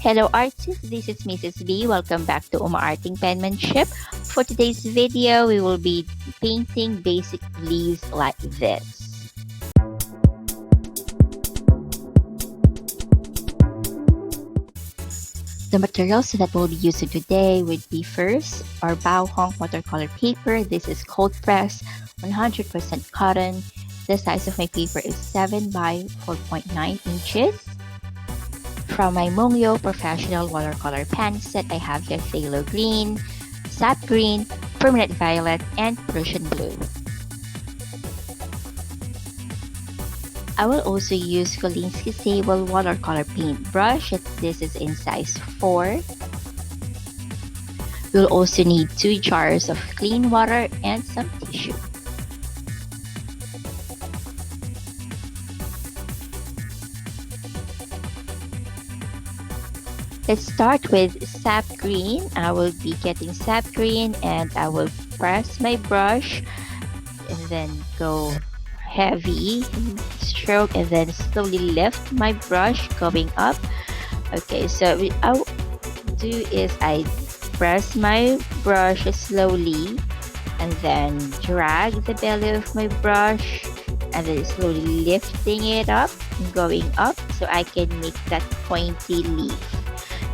Hello artists, this is Mrs. B. Welcome back to Umaarteng Penmanship. For today's video, we will be painting basic leaves like this. The materials that we'll be using today would be first our Baohong watercolor paper. This is cold press, 100% cotton. The size of my paper is 7 by 4.9 inches. From my Mungyo professional watercolor pen set, I have here Phtalo green, sap green, permanent violet, and Prussian blue. I will also use Kolinsky Sable Watercolor paintbrush. This is in size 4. We'll also need 2 jars of clean water and some tissue. Let's start with sap green. I will be getting sap green and I will press my brush and then go heavy stroke and then slowly lift my brush going up. Okay, so what I will do is I press my brush slowly and then drag the belly of my brush and then slowly lifting it up and going up so I can make that pointy leaf.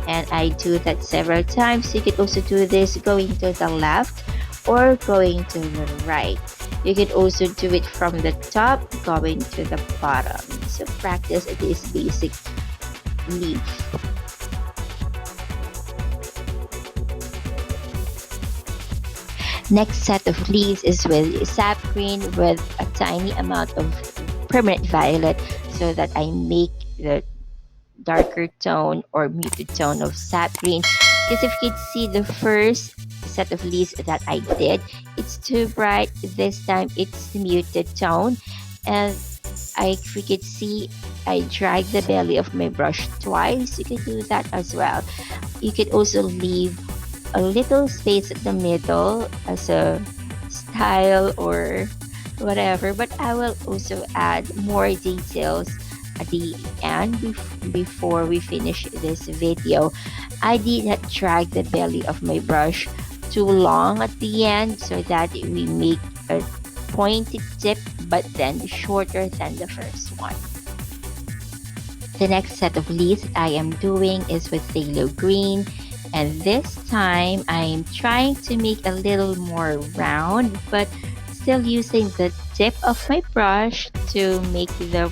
And I do that several times. You can also do this going to the left or going to the right. You can also do it from the top going to the bottom. So practice this basic leaf. Next set of leaves is with sap green with a tiny amount of permanent violet so that I make the darker tone or muted tone of sap green, because if you could see the first set of leaves that I did, it's too bright. This time it's muted tone, and if you could see, I drag the belly of my brush twice. You can do that as well. You could also leave a little space at the middle as a style or whatever, but I will also add more details at the end before we finish this video. I did not drag the belly of my brush too long at the end so that we make a pointed tip but then shorter than the first one. The next set of leaves that I am doing is with Phtalo green, and this time I'm trying to make a little more round but still using the tip of my brush to make the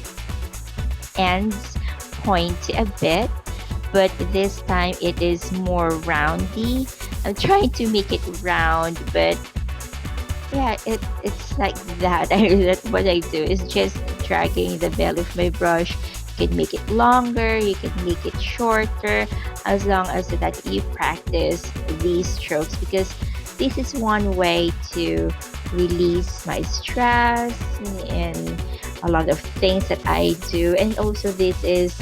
ends pointy a bit, but this time it is more roundy. I'm trying to make it round, but yeah, it's like that. That's what I do, is just dragging the belly of my brush. You can make it longer, you can make it shorter, as long as that you practice these strokes, because this is one way to release my stress and a lot of things that I do. And also this is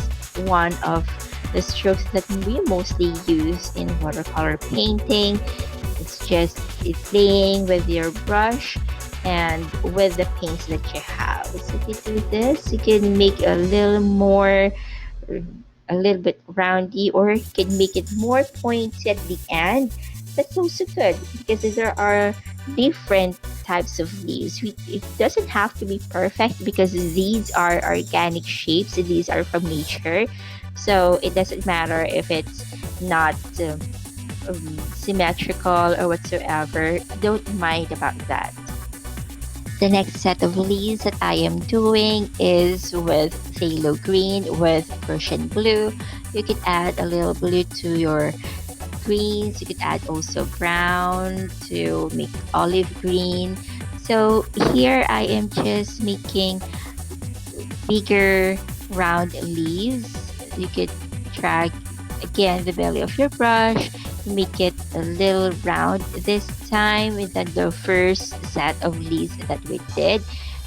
one of the strokes that we mostly use in watercolor painting. It's just playing with your brush and with the paints that you have. So if you do this, you can make a little bit roundy, or you can make it more pointy at the end. That's also good because there are different types of leaves. It doesn't have to be perfect because these are organic shapes. These are from nature, so it doesn't matter if it's not symmetrical or whatsoever. Don't mind about that. The next set of leaves that I am doing is with Phtalo green with Prussian blue. You can add a little blue to your greens. You could add also brown to make olive green. So here I am just making bigger round leaves. You could drag again the belly of your brush, make it a little round this time than the first set of leaves that we did,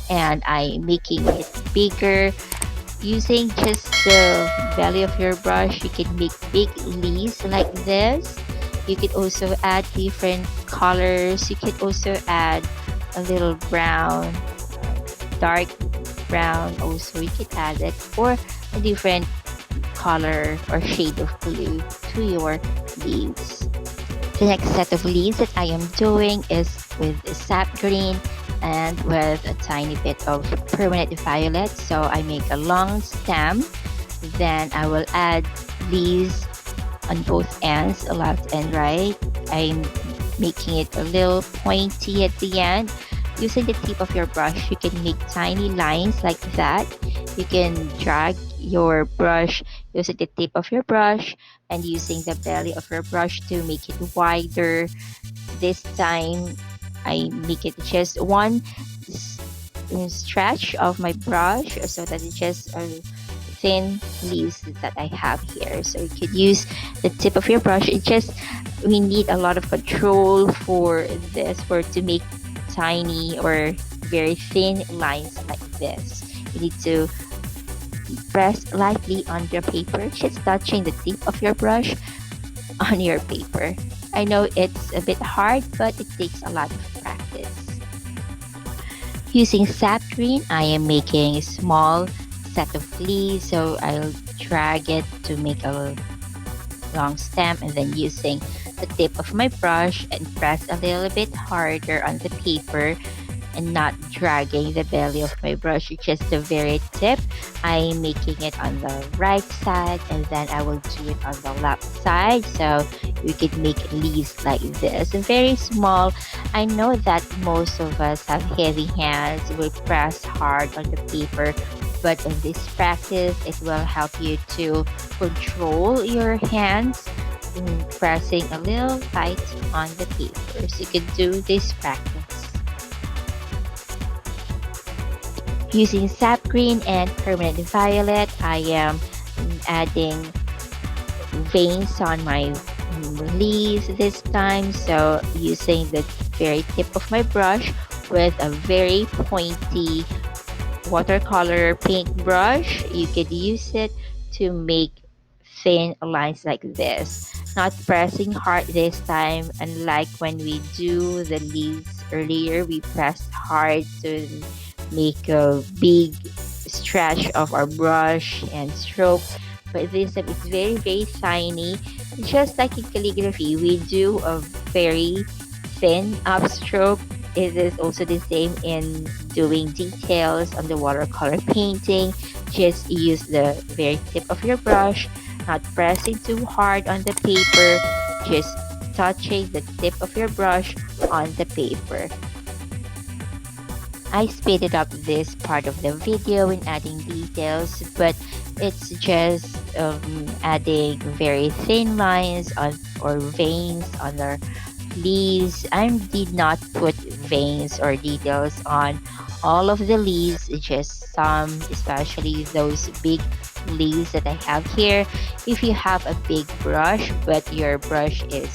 and I'm making it bigger. Using just the belly of your brush, you can make big leaves like this. You could also add different colors. You could also add a little brown, dark brown also. You could add it, or a different color or shade of blue to your leaves. The next set of leaves that I am doing is with sap green and with a tiny bit of permanent violet. So I make a long stem, then I will add leaves on both ends, left and right. I'm making it a little pointy at the end. Using the tip of your brush, you can make tiny lines like that. You can drag your brush using the tip of your brush and using the belly of your brush to make it wider. This time, I make it just one stretch of my brush so that it's just a thin leaves that I have here. So you could use the tip of your brush. It just, we need a lot of control for this, for to make tiny or very thin lines like this. You need to press lightly on your paper, just touching the tip of your brush on your paper. I know it's a bit hard, but it takes a lot of practice. Using sap green, I am making a small set of leaves, so I'll drag it to make a long stem, and then using the tip of my brush and press a little bit harder on the paper and not dragging the belly of my brush. It's just the very tip. I'm making it on the right side and then I will do it on the left side, so you could make leaves like this, very small. I know that most of us have heavy hands, will press hard on the paper, but in this practice it will help you to control your hands in pressing a little tight on the paper. So you can do this practice. Using sap green and permanent violet, I am adding veins on my leaves this time. So using the very tip of my brush with a very pointy watercolor paint brush, you could use it to make thin lines like this. Not pressing hard this time, unlike when we do the leaves earlier, we pressed hard to make a big stretch of our brush and stroke. But this time it's very tiny. Just like in calligraphy, we do a very thin upstroke. It is also the same in doing details on the watercolor painting. Just use the very tip of your brush, not pressing too hard on the paper, just touching the tip of your brush on the paper. I speeded up this part of the video in adding details, but it's just adding very thin lines on or veins on our leaves. I did not put veins or details on all of the leaves, just some, especially those big leaves that I have here. If you have a big brush but your brush is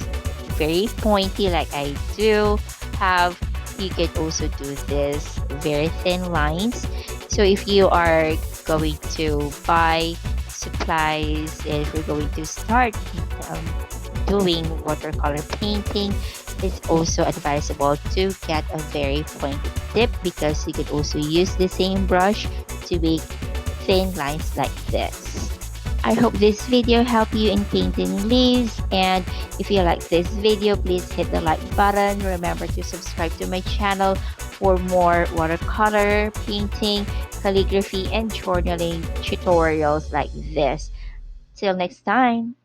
very pointy like I do have, you can also do this very thin lines. So if you are going to buy supplies, if you're going to start doing watercolor painting, it's also advisable to get a very pointed tip, because you can also use the same brush to make thin lines like this. I hope this video helped you in painting leaves, and if you like this video, please hit the like button. Remember to subscribe to my channel for more watercolor painting, calligraphy, and journaling tutorials like this. Till next time.